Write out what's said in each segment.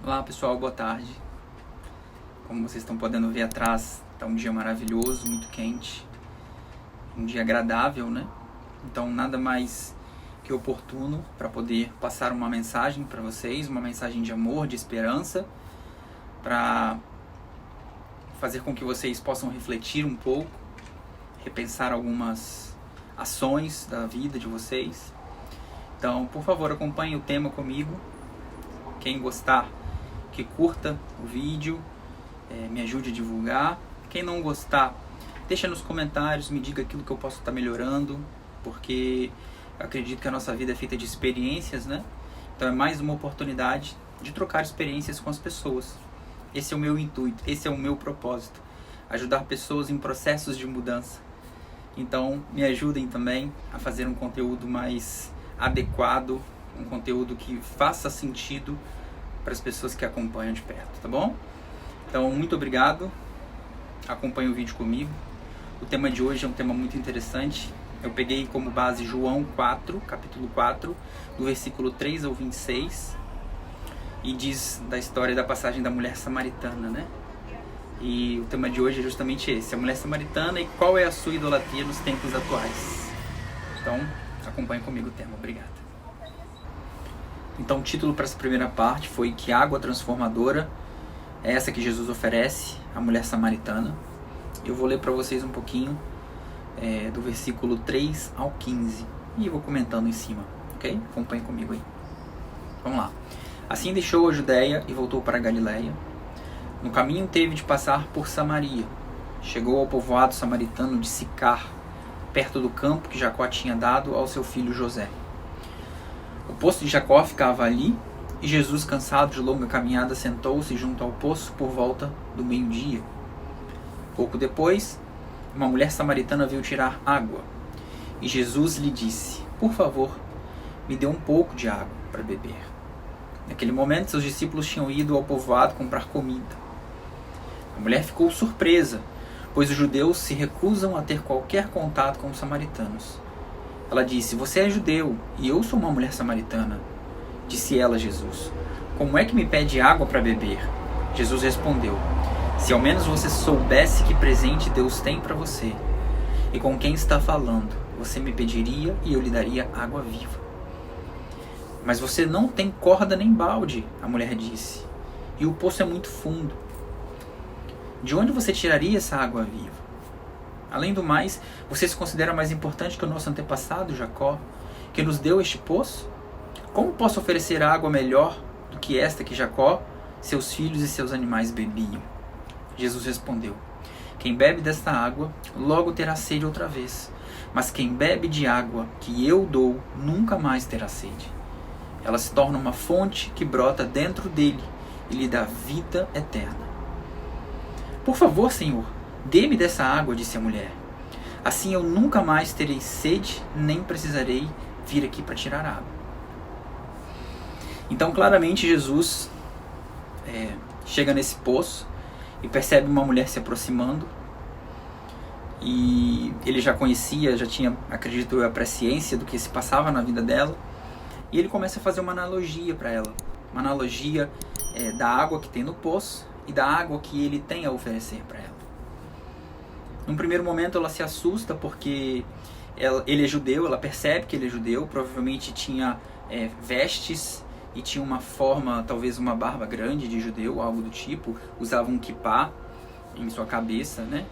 Olá pessoal, boa tarde. Como vocês estão podendo ver atrás, está um dia maravilhoso, muito quente, um dia agradável, né? Então nada mais que oportuno para poder passar uma mensagem para vocês, uma mensagem de amor, de esperança, para fazer com que vocês possam refletir um pouco, repensar algumas ações da vida de vocês. Então, por favor, acompanhe o tema comigo. Quem gostar, que curta o vídeo, me ajude a divulgar. Quem não gostar, deixa nos comentários, me diga aquilo que eu posso estar melhorando, porque eu acredito que a nossa vida é feita de experiências, né? Então é mais uma oportunidade de trocar experiências com as pessoas. Esse é o meu intuito, esse é o meu propósito, ajudar pessoas em processos de mudança. Então me ajudem também a fazer um conteúdo mais adequado, um conteúdo que faça sentido para as pessoas que acompanham de perto, tá bom? Então, muito obrigado, acompanhe o vídeo comigo. O tema de hoje é um tema muito interessante. Eu peguei como base João 4, capítulo 4, do versículo 3 ao 26, e diz da história da passagem da mulher samaritana, né? E o tema de hoje é justamente esse, a mulher samaritana e qual é a sua idolatria nos tempos atuais. Então, acompanhe comigo o tema, obrigado. Então o título para essa primeira parte foi Que Água Transformadora é essa que Jesus oferece à mulher samaritana. Eu vou ler para vocês um pouquinho do versículo 3 ao 15 e eu vou comentando em cima, ok? Acompanhe comigo aí. Vamos lá. Assim deixou a Judéia e voltou para a Galiléia. No caminho teve de passar por Samaria. Chegou ao povoado samaritano de Sicar, perto do campo que Jacó tinha dado ao seu filho José. O poço de Jacó ficava ali, e Jesus, cansado de longa caminhada, sentou-se junto ao poço por volta do meio-dia. Pouco depois, uma mulher samaritana veio tirar água, e Jesus lhe disse: Por favor, me dê um pouco de água para beber. Naquele momento, seus discípulos tinham ido ao povoado comprar comida. A mulher ficou surpresa, pois os judeus se recusam a ter qualquer contato com os samaritanos. Ela disse: Você é judeu e eu sou uma mulher samaritana. Disse ela a Jesus: Como é que me pede água para beber? Jesus respondeu: Se ao menos você soubesse que presente Deus tem para você e com quem está falando, você me pediria e eu lhe daria água viva. Mas você não tem corda nem balde, a mulher disse, e o poço é muito fundo. De onde você tiraria essa água viva? Além do mais, você se considera mais importante que o nosso antepassado Jacó, que nos deu este poço? Como posso oferecer água melhor do que esta que Jacó, seus filhos e seus animais bebiam? Jesus respondeu: Quem bebe desta água logo terá sede outra vez, mas quem bebe de água que eu dou nunca mais terá sede. Ela se torna uma fonte que brota dentro dele e lhe dá vida eterna. Por favor, Senhor, dê-me dessa água, disse a mulher. Assim eu nunca mais terei sede, nem precisarei vir aqui para tirar água. Então, claramente, Jesus chega nesse poço e percebe uma mulher se aproximando. E ele já conhecia, já tinha, acredito eu, a presciência do que se passava na vida dela. E ele começa a fazer uma analogia para ela. Uma analogia da água que tem no poço e da água que ele tem a oferecer para ela. Num primeiro momento ela se assusta porque ele é judeu, ela percebe que ele é judeu, provavelmente tinha vestes e tinha uma forma, talvez uma barba grande de judeu, algo do tipo, usava um kippá em sua cabeça, né?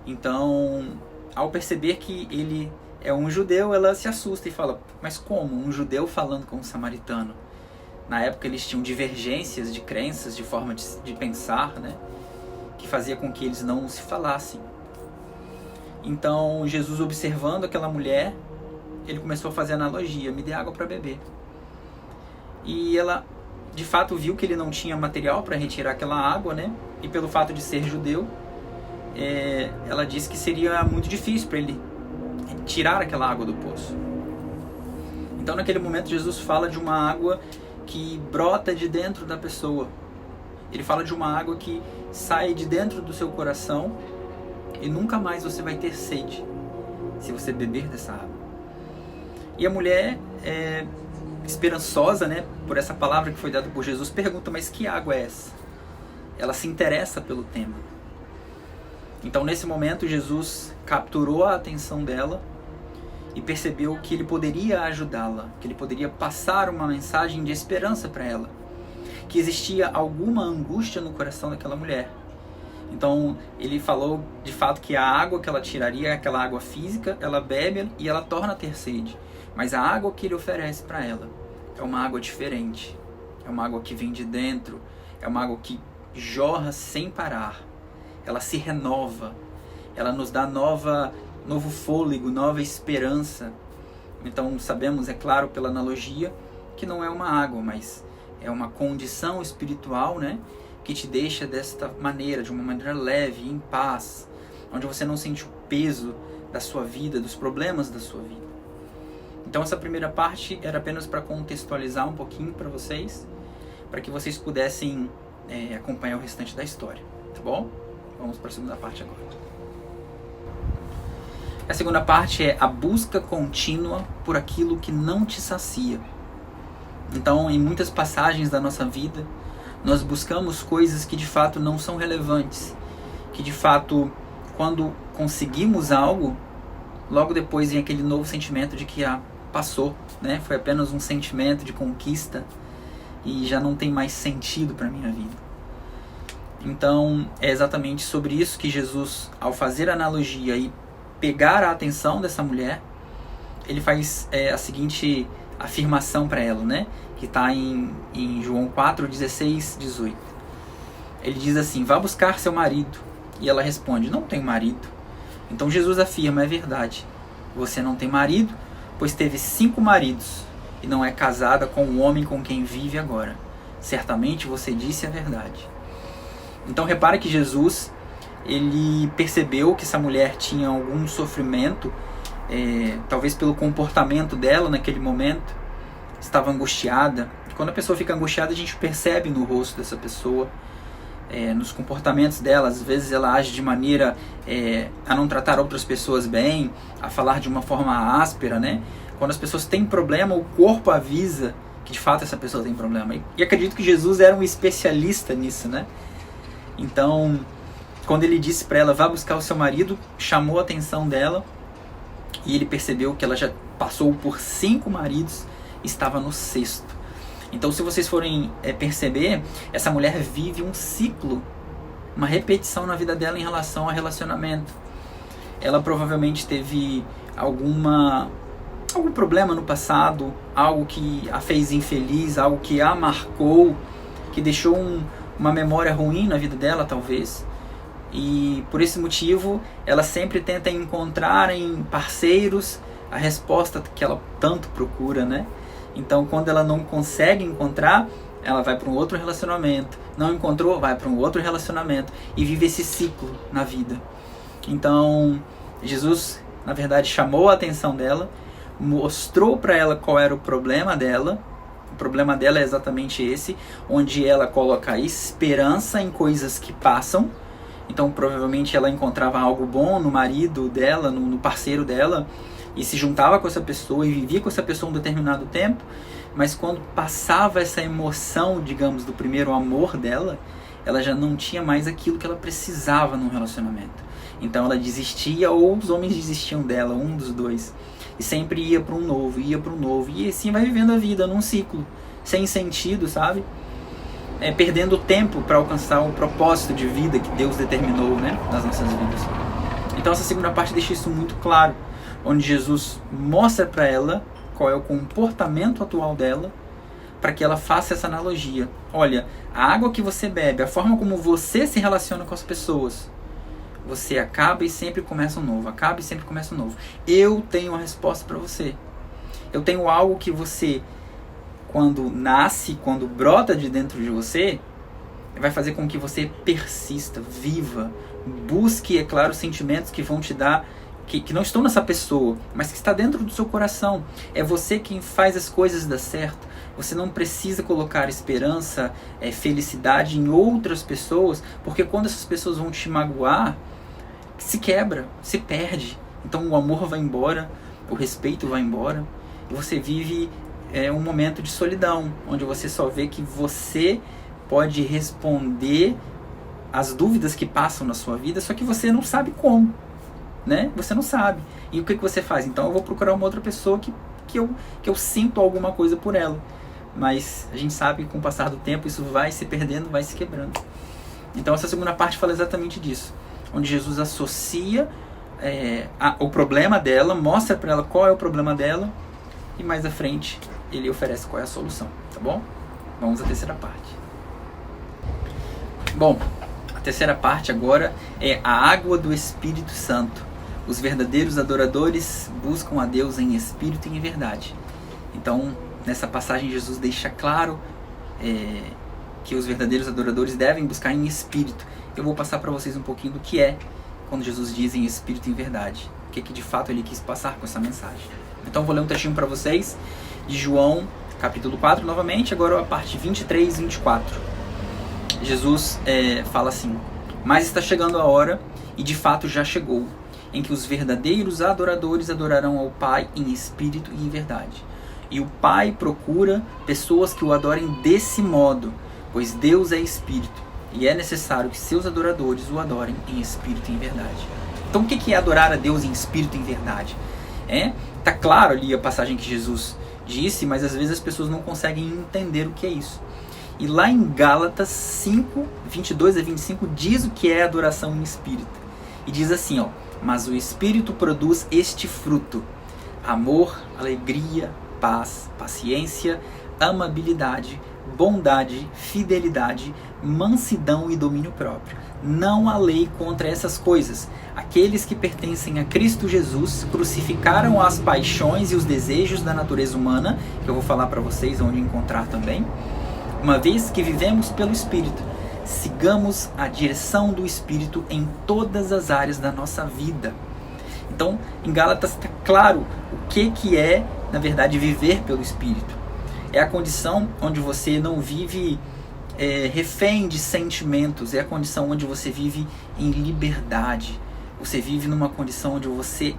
Então, ao perceber que ele é um judeu, ela se assusta e fala: mas como? Um judeu falando com um samaritano? Na época eles tinham divergências de crenças, de forma de pensar, né? Que fazia com que eles não se falassem. Então, Jesus, observando aquela mulher, ele começou a fazer analogia: me dê água para beber. E ela, de fato, viu que ele não tinha material para retirar aquela água, né? E pelo fato de ser judeu, ela disse que seria muito difícil para ele tirar aquela água do poço. Então, naquele momento, Jesus fala de uma água que brota de dentro da pessoa. Ele fala de uma água que sai de dentro do seu coração e nunca mais você vai ter sede se você beber dessa água. E a mulher esperançosa, né, por essa palavra que foi dada por Jesus, pergunta, mas que água é essa? Ela se interessa pelo tema. Então, nesse momento, Jesus capturou a atenção dela e percebeu que ele poderia ajudá-la, que ele poderia passar uma mensagem de esperança para ela, que existia alguma angústia no coração daquela mulher. Então, ele falou de fato que a água que ela tiraria, aquela água física, ela bebe e ela torna a ter sede. Mas a água que ele oferece para ela é uma água diferente, é uma água que vem de dentro, é uma água que jorra sem parar, ela se renova, ela nos dá novo fôlego, nova esperança. Então sabemos, é claro, pela analogia, que não é uma água, mas é uma condição espiritual, né, que te deixa desta maneira, de uma maneira leve, em paz, onde você não sente o peso da sua vida, dos problemas da sua vida. Então essa primeira parte era apenas para contextualizar um pouquinho para vocês, para que vocês pudessem acompanhar o restante da história, tá bom? Vamos para a segunda parte agora. A segunda parte é a busca contínua por aquilo que não te sacia. Então, em muitas passagens da nossa vida, nós buscamos coisas que de fato não são relevantes, que de fato, quando conseguimos algo, logo depois vem aquele novo sentimento de que passou, né? Foi apenas um sentimento de conquista e já não tem mais sentido para a minha vida. Então, é exatamente sobre isso que Jesus, ao fazer a analogia e pegar a atenção dessa mulher, ele faz a seguinte afirmação para ela, né? Que está em João 4, 16, 18. Ele diz assim, vá buscar seu marido. E ela responde, não tenho marido. Então Jesus afirma, é verdade, você não tem marido, pois teve 5 maridos, e não é casada com o homem com quem vive agora. Certamente você disse a verdade. Então repara que Jesus, ele percebeu que essa mulher tinha algum sofrimento, talvez pelo comportamento dela naquele momento, estava angustiada. Quando a pessoa fica angustiada, a gente percebe no rosto dessa pessoa, nos comportamentos dela. Às vezes ela age de maneira a não tratar outras pessoas bem, a falar de uma forma áspera, né? Quando as pessoas têm problema, o corpo avisa que de fato essa pessoa tem problema. E acredito que Jesus era um especialista nisso, né? Então, quando ele disse para ela, vá buscar o seu marido, chamou a atenção dela e ele percebeu que ela já passou por 5 maridos, estava no 6º. Então, se vocês forem perceber, essa mulher vive um ciclo, uma repetição na vida dela em relação ao relacionamento. Ela provavelmente teve algum problema no passado, algo que a fez infeliz, algo que a marcou, que deixou uma memória ruim na vida dela, talvez. E por esse motivo, ela sempre tenta encontrar em parceiros a resposta que ela tanto procura, né? Então, quando ela não consegue encontrar, ela vai para um outro relacionamento. Não encontrou, vai para um outro relacionamento. E vive esse ciclo na vida. Então, Jesus, na verdade, chamou a atenção dela, mostrou para ela qual era o problema dela. O problema dela é exatamente esse, onde ela coloca a esperança em coisas que passam. Então, provavelmente, ela encontrava algo bom no marido dela, no parceiro dela, e se juntava com essa pessoa e vivia com essa pessoa um determinado tempo, mas quando passava essa emoção, digamos, do primeiro amor dela, ela já não tinha mais aquilo que ela precisava num relacionamento. Então ela desistia, ou os homens desistiam dela, um dos dois, e sempre ia para um novo, e assim vai vivendo a vida num ciclo, sem sentido, sabe? Perdendo tempo para alcançar o propósito de vida que Deus determinou, né, nas nossas vidas. Então essa segunda parte deixa isso muito claro, onde Jesus mostra para ela qual é o comportamento atual dela, para que ela faça essa analogia. Olha, a água que você bebe, a forma como você se relaciona com as pessoas, você acaba e sempre começa um novo, acaba e sempre começa um novo. Eu tenho uma resposta para você. Eu tenho algo que você, quando nasce, quando brota de dentro de você, vai fazer com que você persista, viva, busque, é claro, sentimentos que vão te dar, que não estão nessa pessoa, mas que está dentro do seu coração. É você quem faz as coisas dar certo. Você não precisa colocar esperança, felicidade em outras pessoas, porque quando essas pessoas vão te magoar, se quebra, se perde. Então o amor vai embora, o respeito vai embora, e você vive um momento de solidão, onde você só vê que você pode responder as dúvidas que passam na sua vida, só que você não sabe como, né? Você não sabe. E o que você faz? Então eu vou procurar uma outra pessoa que eu sinto alguma coisa por ela. Mas a gente sabe que com o passar do tempo isso vai se perdendo, vai se quebrando. Então essa segunda parte fala exatamente disso, onde Jesus associa o problema dela, mostra para ela qual é o problema dela, e mais à frente ele oferece qual é a solução, tá bom? Vamos à terceira parte. Bom, a terceira parte agora é a água do Espírito Santo. Os verdadeiros adoradores buscam a Deus em espírito e em verdade. Então, nessa passagem, Jesus deixa claro que os verdadeiros adoradores devem buscar em espírito. Eu vou passar para vocês um pouquinho do que é quando Jesus diz em espírito e em verdade. O que de fato ele quis passar com essa mensagem. Então, eu vou ler um trechinho para vocês de João, capítulo 4, novamente, agora a parte 23 e 24. Jesus fala assim: mas está chegando a hora, e de fato já chegou, em que os verdadeiros adoradores adorarão ao Pai em espírito e em verdade. E o Pai procura pessoas que o adorem desse modo, pois Deus é espírito, e é necessário que seus adoradores o adorem em espírito e em verdade. Então o que é adorar a Deus em espírito e em verdade? Tá claro ali a passagem que Jesus disse, mas às vezes as pessoas não conseguem entender o que é isso. E lá em Gálatas 5, 22 a 25, diz o que é adoração em espírito. E diz assim, ó: mas o Espírito produz este fruto: amor, alegria, paz, paciência, amabilidade, bondade, fidelidade, mansidão e domínio próprio. Não há lei contra essas coisas. Aqueles que pertencem a Cristo Jesus crucificaram as paixões e os desejos da natureza humana, que eu vou falar para vocês onde encontrar também. Uma vez que vivemos pelo Espírito, sigamos a direção do Espírito em todas as áreas da nossa vida. Então, em Gálatas está claro o que é, na verdade, viver pelo Espírito. É a condição onde você não vive refém de sentimentos, é a condição onde você vive em liberdade. Você vive numa condição onde você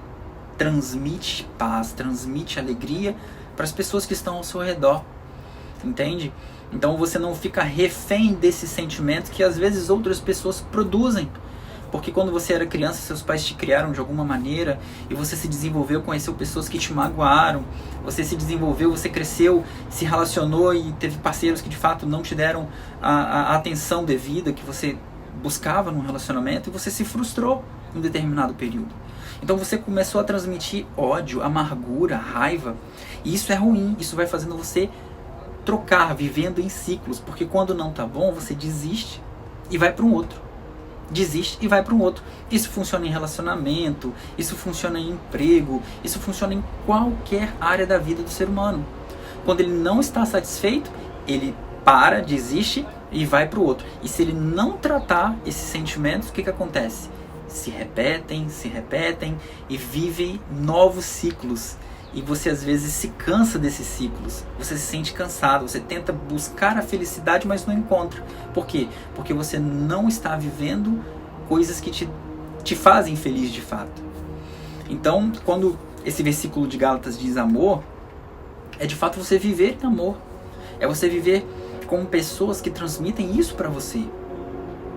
transmite paz, transmite alegria para as pessoas que estão ao seu redor. Entende? Então você não fica refém desses sentimentos que às vezes outras pessoas produzem. Porque quando você era criança, seus pais te criaram de alguma maneira e você se desenvolveu, conheceu pessoas que te magoaram, você se desenvolveu, você cresceu, se relacionou e teve parceiros que de fato não te deram a atenção devida que você buscava num relacionamento e você se frustrou em um determinado período. Então você começou a transmitir ódio, amargura, raiva, e isso é ruim, isso vai fazendo você trocar, vivendo em ciclos, porque quando não tá bom, você desiste e vai para um outro. Desiste e vai para um outro. Isso funciona em relacionamento, isso funciona em emprego, isso funciona em qualquer área da vida do ser humano. Quando ele não está satisfeito, ele para, desiste e vai para o outro. E se ele não tratar esses sentimentos, o que acontece? Se repetem e vivem novos ciclos. E você às vezes se cansa desses ciclos, você se sente cansado, você tenta buscar a felicidade, mas não encontra. Por quê? Porque você não está vivendo coisas que te fazem feliz de fato. Então, quando esse versículo de Gálatas diz amor, é de fato você viver em amor. É você viver com pessoas que transmitem isso para você.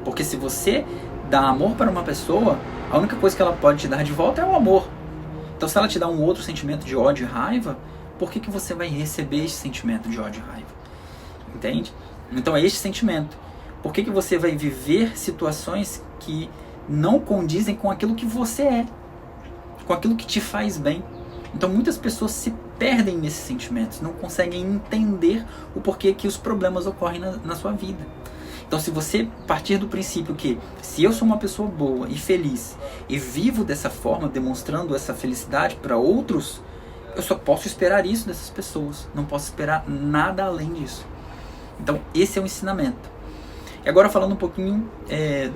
Porque se você dá amor para uma pessoa, a única coisa que ela pode te dar de volta é o amor. Então, se ela te dá um outro sentimento de ódio e raiva, por que você vai receber esse sentimento de ódio e raiva? Entende? Então, é este sentimento. Por que você vai viver situações que não condizem com aquilo que você é? Com aquilo que te faz bem? Então, muitas pessoas se perdem nesses sentimentos, não conseguem entender o porquê que os problemas ocorrem na sua vida. Então, se você partir do princípio que se eu sou uma pessoa boa e feliz e vivo dessa forma, demonstrando essa felicidade para outros, eu só posso esperar isso dessas pessoas. Não posso esperar nada além disso. Então, esse é o ensinamento. E agora falando um pouquinho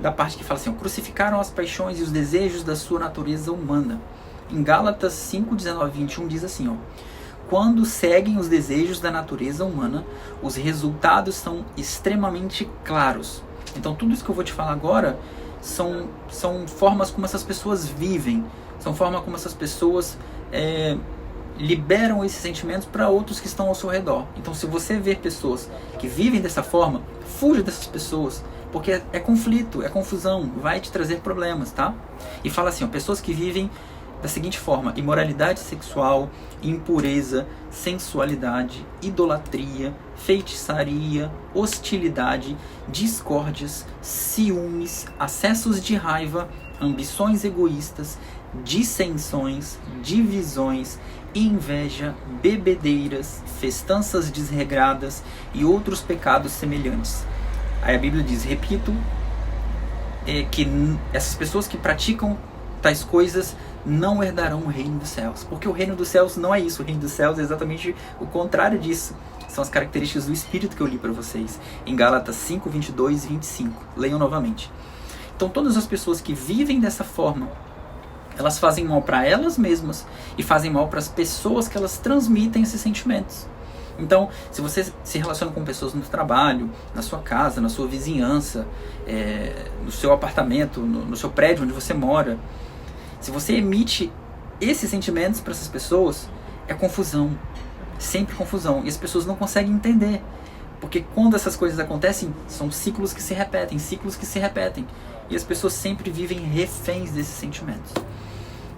da parte que fala assim, ó, crucificaram as paixões e os desejos da sua natureza humana. Em Gálatas 5, 19 e 21 diz assim, ó: quando seguem os desejos da natureza humana, os resultados são extremamente claros. Então tudo isso que eu vou te falar agora são formas como essas pessoas vivem, são formas como essas pessoas liberam esses sentimentos para outros que estão ao seu redor. Então, se você ver pessoas que vivem dessa forma, fuja dessas pessoas, porque é conflito, é confusão, vai te trazer problemas, tá? E fala assim, ó, pessoas que vivem da seguinte forma: imoralidade sexual, impureza, sensualidade, idolatria, feitiçaria, hostilidade, discórdias, ciúmes, acessos de raiva, ambições egoístas, dissensões, divisões, inveja, bebedeiras, festanças desregradas e outros pecados semelhantes. Aí a Bíblia diz, repito, que essas pessoas que praticam tais coisas não herdarão o reino dos céus. Porque o reino dos céus não é isso. O reino dos céus é exatamente o contrário disso. São as características do Espírito que eu li para vocês. Em Gálatas 5, 22 e 25. Leiam novamente. Então todas as pessoas que vivem dessa forma, elas fazem mal para elas mesmas e fazem mal para as pessoas que elas transmitem esses sentimentos. Então, se você se relaciona com pessoas no trabalho, na sua casa, na sua vizinhança, no seu apartamento, no seu prédio onde você mora, se você emite esses sentimentos para essas pessoas, é confusão, sempre confusão, e as pessoas não conseguem entender, porque quando essas coisas acontecem, são ciclos que se repetem, e as pessoas sempre vivem reféns desses sentimentos.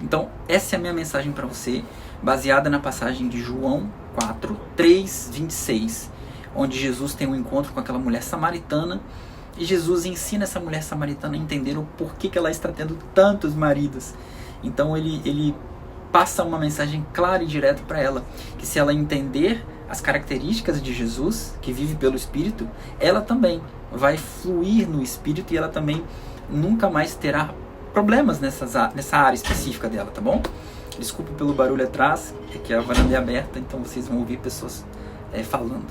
Então, essa é a minha mensagem para você, baseada na passagem de João 4, 3, 26, onde Jesus tem um encontro com aquela mulher samaritana, e Jesus ensina essa mulher samaritana a entender o porquê que ela está tendo tantos maridos. Então ele passa uma mensagem clara e direta para ela, que se ela entender as características de Jesus, que vive pelo Espírito, ela também vai fluir no Espírito e ela também nunca mais terá problemas nessa área específica dela, tá bom? Desculpa pelo barulho atrás, é que a varanda é aberta, então vocês vão ouvir pessoas falando.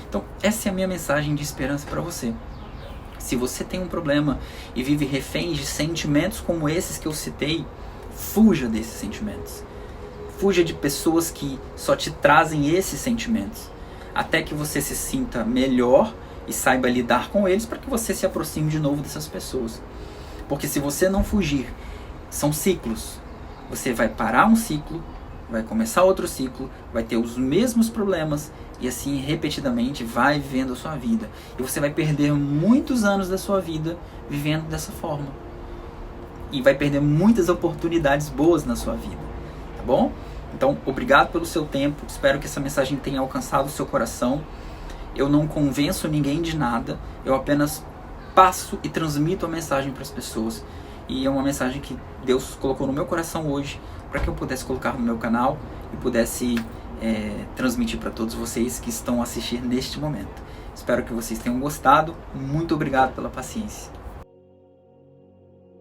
Então, essa é a minha mensagem de esperança para você. Se você tem um problema e vive refém de sentimentos como esses que eu citei, fuja desses sentimentos. Fuja de pessoas que só te trazem esses sentimentos, até que você se sinta melhor e saiba lidar com eles, para que você se aproxime de novo dessas pessoas. Porque se você não fugir, são ciclos. Você vai parar um ciclo, vai começar outro ciclo, vai ter os mesmos problemas e assim repetidamente vai vivendo a sua vida. E você vai perder muitos anos da sua vida vivendo dessa forma. E vai perder muitas oportunidades boas na sua vida, tá bom? Então, obrigado pelo seu tempo, espero que essa mensagem tenha alcançado o seu coração. Eu não convenço ninguém de nada, eu apenas passo e transmito a mensagem para as pessoas. E é uma mensagem que Deus colocou no meu coração hoje, para que eu pudesse colocar no meu canal e pudesse transmitir para todos vocês que estão a assistir neste momento. Espero que vocês tenham gostado, muito obrigado pela paciência.